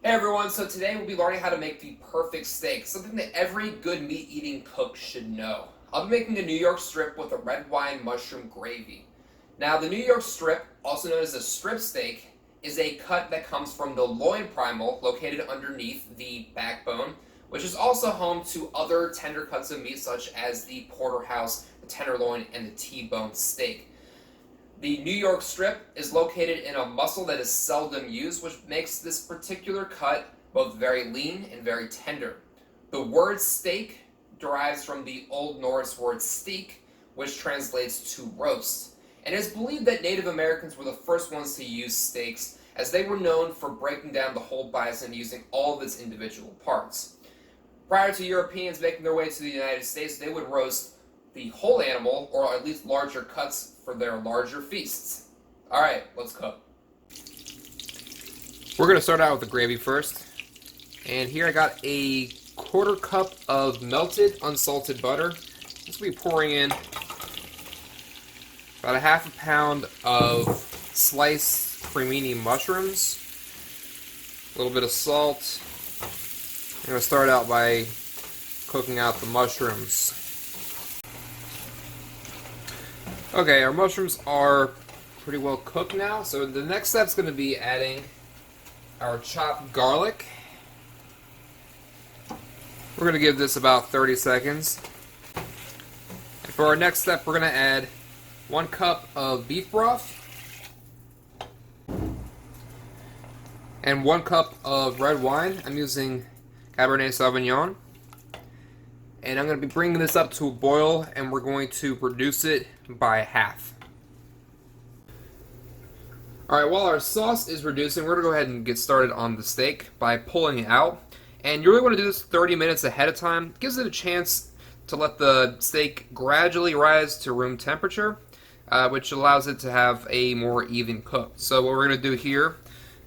Hey everyone, so today we'll be learning how to make the perfect steak, something that every good meat-eating cook should know. I'll be making a New York strip with a red wine mushroom gravy. Now, the New York strip, also known as a strip steak, is a cut that comes from the loin primal located underneath the backbone, which is also home to other tender cuts of meat such as the porterhouse, the tenderloin, and the T-bone steak. The New York strip is located in a muscle that is seldom used, which makes this particular cut both very lean and very tender. The word steak derives from the Old Norse word steak, which translates to roast. And it is believed that Native Americans were the first ones to use steaks, as they were known for breaking down the whole bison using all of its individual parts. Prior to Europeans making their way to the United States, they would roast the whole animal, or at least larger cuts, for their larger feasts. Alright, let's cook. We're going to start out with the gravy first. And here I got a quarter cup of melted unsalted butter. This will be pouring in about a half a pound of sliced cremini mushrooms, a little bit of salt. I'm going to start out by cooking out the mushrooms. Okay, our mushrooms are pretty well cooked now, so the next step's going to be adding our chopped garlic. We're going to give this about 30 seconds. And for our next step, we're going to add 1 cup of beef broth and 1 cup of red wine. I'm using cabernet sauvignon. And I'm going to be bringing this up to a boil, and we're going to reduce it by half. Alright, while our sauce is reducing, we're going to go ahead and get started on the steak by pulling it out. And you really want to do this 30 minutes ahead of time. It gives it a chance to let the steak gradually rise to room temperature, which allows it to have a more even cook. So what we're going to do here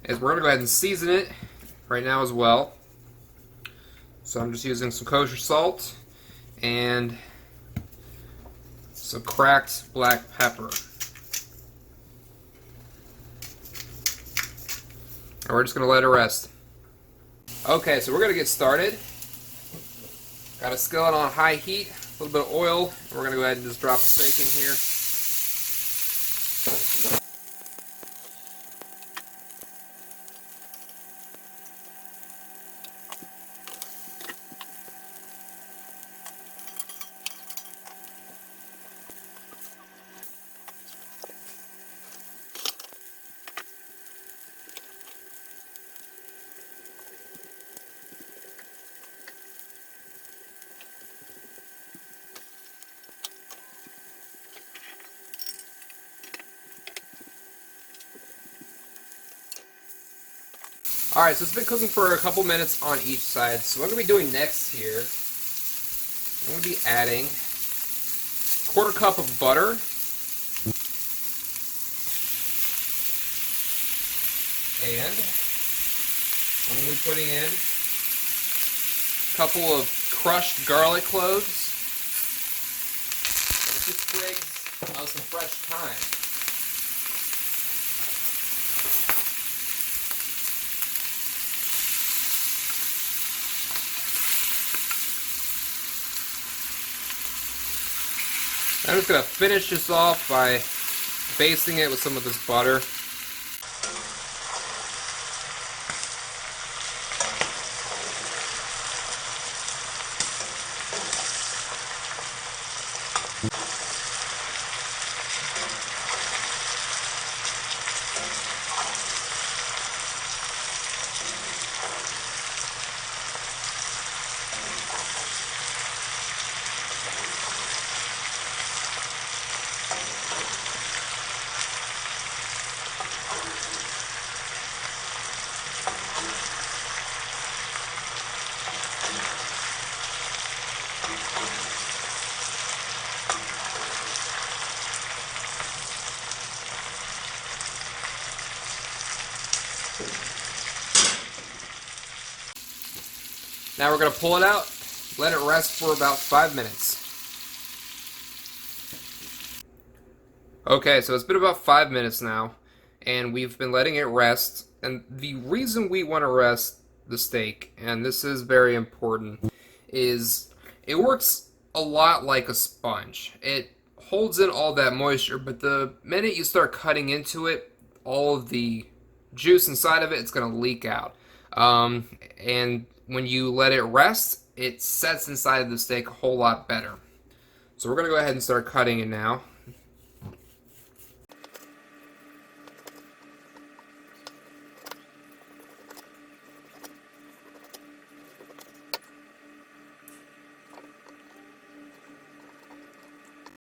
is we're going to go ahead and season it right now as well. So I'm just using some kosher salt and some cracked black pepper. And we're just going to let it rest. Okay, so we're going to get started. Got a skillet on high heat, a little bit of oil. We're going to go ahead and just drop the steak in here. Alright, so it's been cooking for a couple minutes on each side. So what I'm going to be doing next here, I'm going to be adding a quarter cup of butter. And I'm going to be putting in a couple of crushed garlic cloves and a few sprigs of some fresh thyme. I'm just going to finish this off by basting it with some of this butter. Now we're going to pull it out, let it rest for about 5 minutes. Okay, so it's been about 5 minutes now, and we've been letting it rest. And the reason we want to rest the steak, and this is very important, is it works a lot like a sponge. It holds in all that moisture, but the minute you start cutting into it, all of the juice inside of it, it's going to leak out. And when you let it rest, it sets inside of the steak a whole lot better. So we're going to go ahead and start cutting it now.